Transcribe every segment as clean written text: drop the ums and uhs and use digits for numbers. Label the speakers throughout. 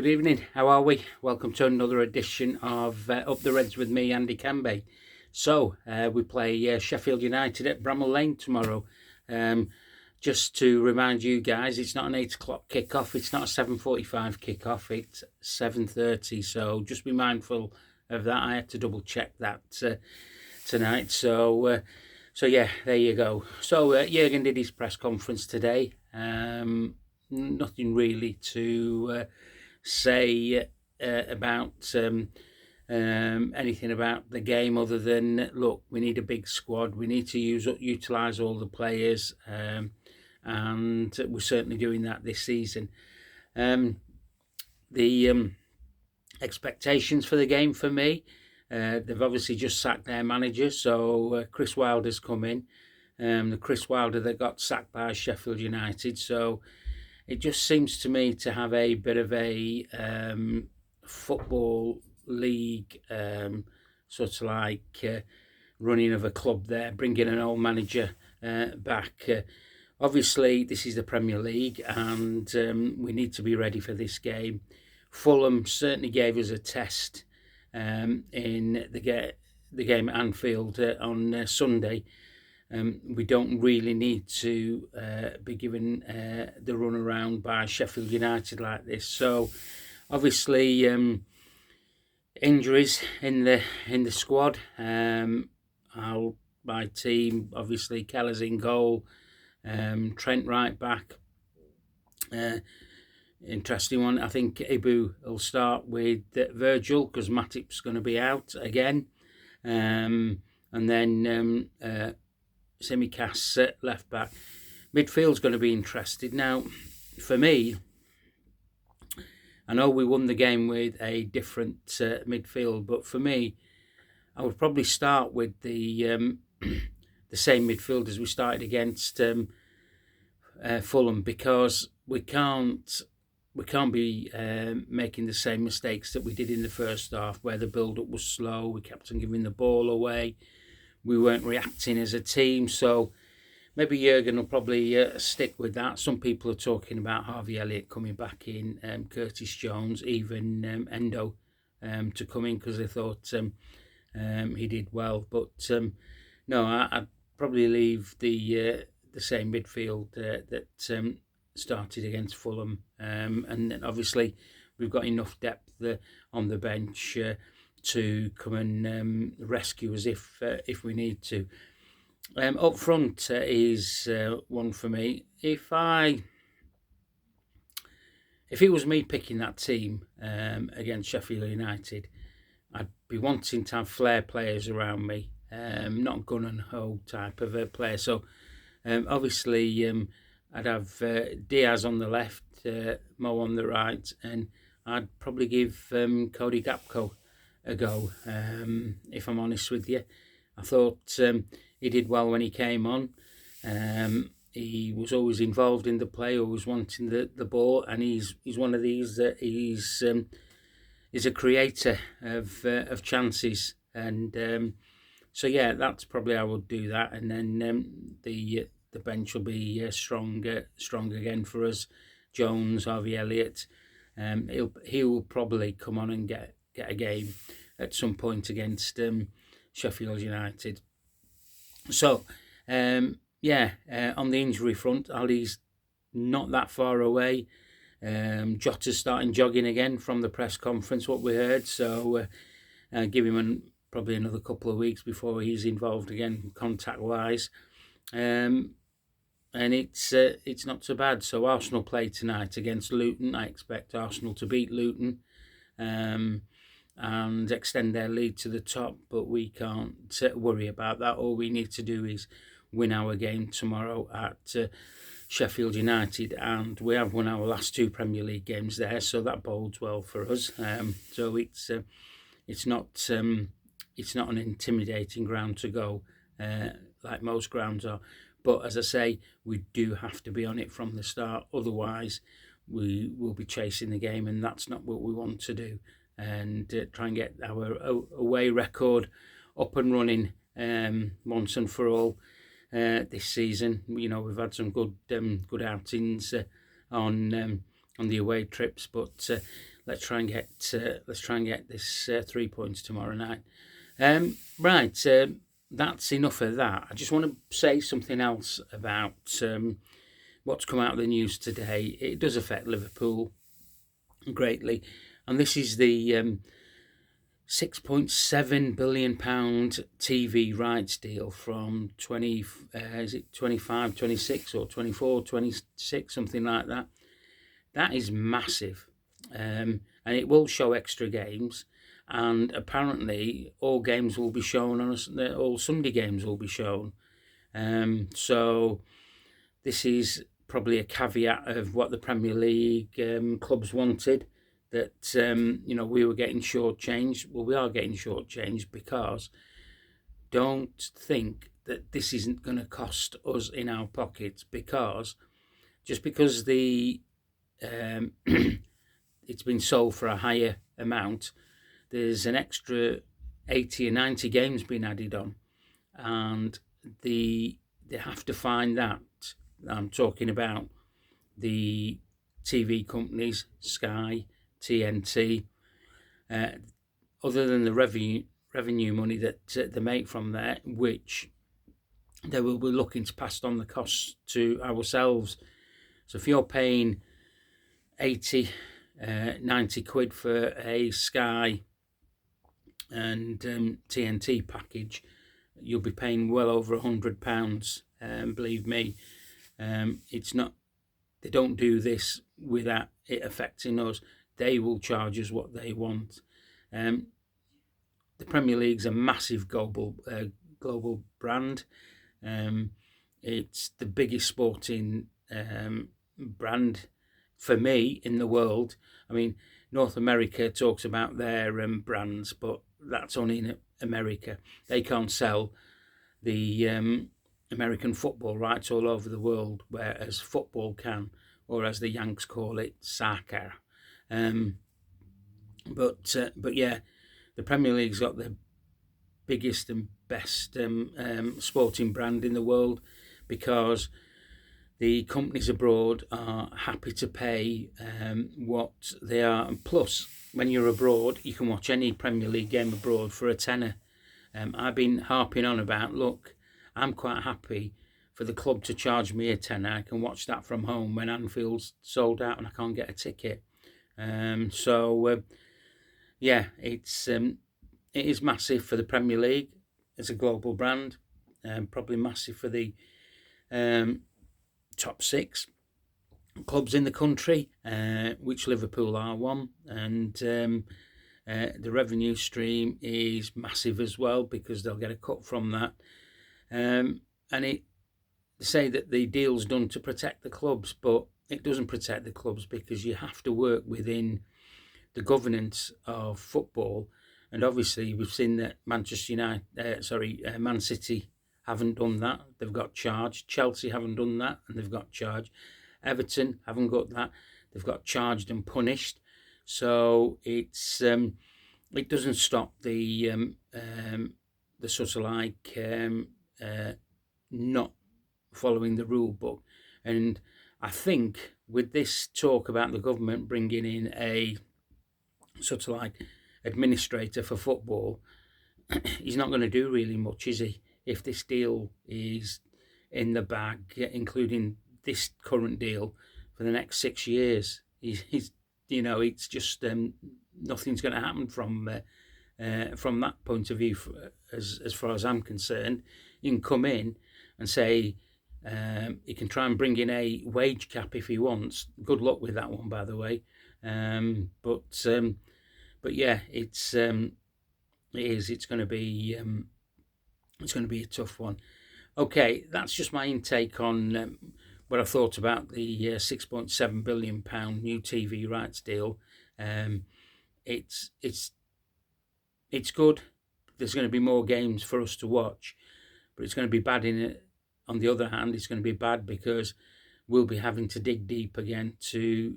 Speaker 1: Good evening, how are we? Welcome to another edition of Up the Reds with me, Andy Canby. So, we play Sheffield United at Bramall Lane tomorrow. Just to remind you guys, it's not an 8 o'clock kickoff, it's not a 7:45 kickoff, it's 7:30. So just be mindful of that. I had to double check that tonight. So yeah, there you go. So Jurgen did his press conference today. Nothing really to say about anything about the game other than, look, we need a big squad. We need to utilise all the players, and we're certainly doing that this season. The expectations for the game for me, they've obviously just sacked their manager, so Chris Wilder's come in. The Chris Wilder that got sacked by Sheffield United, so it just seems to me to have a bit of a football league sort of like running of a club there, bringing an old manager back. Obviously, this is the Premier League, and we need to be ready for this game. Fulham certainly gave us a test in the game at Anfield on Sunday. We don't really need to be given the run around by Sheffield United like this. So, obviously, injuries in the squad. My team, obviously, Keller's in goal. Trent right back. Interesting one. I think Ibu will start with Virgil because Matip's going to be out again, and then Tsimikas left back. Midfield's going to be interested. Now, for me, I know we won the game with a different midfield, but for me, I would probably start with the same midfield as we started against Fulham, because we can't be making the same mistakes that we did in the first half, where the build-up was slow. We kept on giving the ball away. We weren't reacting as a team, so maybe Jurgen will probably stick with that. Some people are talking about Harvey Elliott coming back in, Curtis Jones, even Endo to come in, because they thought he did well. But no, I'd probably leave the same midfield that started against Fulham, and then obviously we've got enough depth on the bench to come and rescue us if we need to. Up front is one for me. If it was me picking that team against Sheffield United, I'd be wanting to have flair players around me, not gun and ho type of a player. So obviously I'd have Diaz on the left, Mo on the right, and I'd probably give Cody Gakpo a go, if I'm honest with you. I thought he did well when he came on. He was always involved in the play, always wanting the ball, and he's one of these that he's a creator of chances, and so yeah, that's probably how I would do that. And then the bench will be strong again for us. Jones, Harvey Elliott, he will probably come on and get a game at some point against Sheffield United. So, on the injury front, Ali's not that far away. Jota's starting jogging again from the press conference, what we heard. So, give him probably another couple of weeks before he's involved again, contact-wise. And it's not so bad. So Arsenal play tonight against Luton. I expect Arsenal to beat Luton and extend their lead to the top, but we can't worry about that. All we need to do is win our game tomorrow at Sheffield United, and we have won our last 2 Premier League games there, so that bodes well for us. So it's not an intimidating ground to go like most grounds are. But as I say, we do have to be on it from the start. Otherwise, we will be chasing the game, and that's not what we want to do. And try and get our away record up and running once and for all this season. You know, we've had some good outings on the away trips, but let's try and get this 3 points tomorrow night. Right, that's enough of that. I just want to say something else about what's come out of the news today. It does affect Liverpool greatly, and this is the £6.7 billion TV rights deal from 25, 26 or 24, 26, something like that. That is massive, and it will show extra games. And apparently, all games will be shown all Sunday games will be shown. So this is probably a caveat of what the Premier League clubs wanted. That we were getting shortchanged. Well, we are getting shortchanged, because don't think that this isn't going to cost us in our pockets, because just because the it's been sold for a higher amount, there's an extra 80 or 90 games being added on, and they have to find that. I'm talking about the TV companies, Sky, TNT, other than the revenue money that they make from there, which they will be looking to pass on the costs to ourselves. So if you're paying 80, 90 quid for a Sky and TNT package, you'll be paying well over £100. Believe me, it's not. They don't do this without it affecting us. They will charge us what they want. The Premier League's a massive global brand. It's the biggest sporting brand for me in the world. I mean, North America talks about their brands, but that's only in America. They can't sell the American football rights all over the world, whereas football can, or as the Yanks call it, soccer. But yeah, the Premier League's got the biggest and best sporting brand in the world, because the companies abroad are happy to pay what they are. And plus, when you're abroad, you can watch any Premier League game abroad for a tenner. I've been harping on about, look, I'm quite happy for the club to charge me a tenner. I can watch that from home when Anfield's sold out and I can't get a ticket. Yeah, it is massive for the Premier League. It's a global brand, probably massive for the top 6 clubs in the country, which Liverpool are one, and the revenue stream is massive as well, because they'll get a cut from that. And they say that the deal's done to protect the clubs, but it doesn't protect the clubs, because you have to work within the governance of football. And obviously we've seen that Man City haven't done that. They've got charged. Chelsea haven't done that, and they've got charged. Everton haven't got that. They've got charged and punished. So it doesn't stop the sort of like not following the rule book. And I think with this talk about the government bringing in a sort of like administrator for football, he's not going to do really much, is he? If this deal is in the bag, including this current deal for the next 6 years, he's it's just nothing's going to happen from that point of view. As far as I'm concerned, you can come in and say he can try and bring in a wage cap if he wants. Good luck with that one, by the way. But yeah, it's going to be a tough one. Okay, that's just my intake on what I thought about the £6.7 billion new TV rights deal. It's good. There's going to be more games for us to watch, but it's going to be bad in it. On the other hand, it's going to be bad because we'll be having to dig deep again to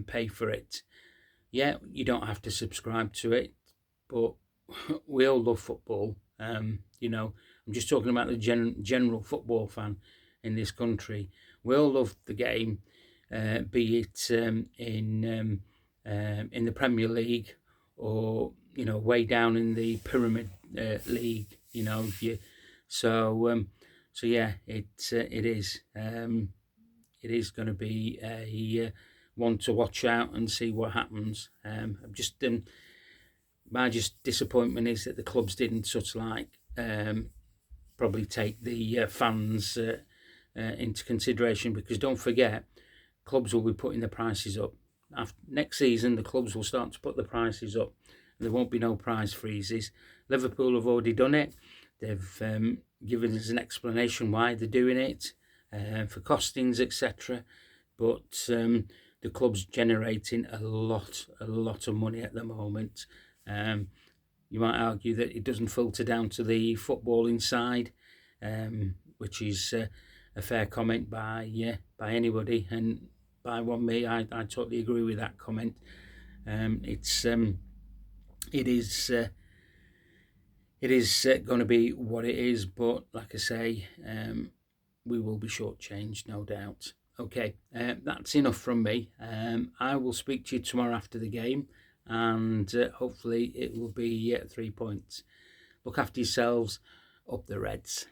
Speaker 1: pay for it. Yeah, you don't have to subscribe to it, but we all love football. I'm just talking about the general football fan in this country. We all love the game, be it in in the Premier League, or way down in the Pyramid League. So yeah, it is. It is going to be a one to watch out and see what happens. My disappointment is that the clubs didn't sort of like probably take the fans into consideration, because don't forget, clubs will be putting the prices up. Next season, the clubs will start to put the prices up. There won't be no price freezes. Liverpool have already done it. They've given us an explanation why they're doing it, for costings, etc. But the club's generating a lot of money at the moment. You might argue that it doesn't filter down to the footballing side, which is a fair comment by anybody, and by me, I totally agree with that comment. It is going to be what it is, but like I say, we will be shortchanged, no doubt. Okay, that's enough from me. I will speak to you tomorrow after the game, and hopefully it will be 3 points. Look after yourselves. Up the Reds.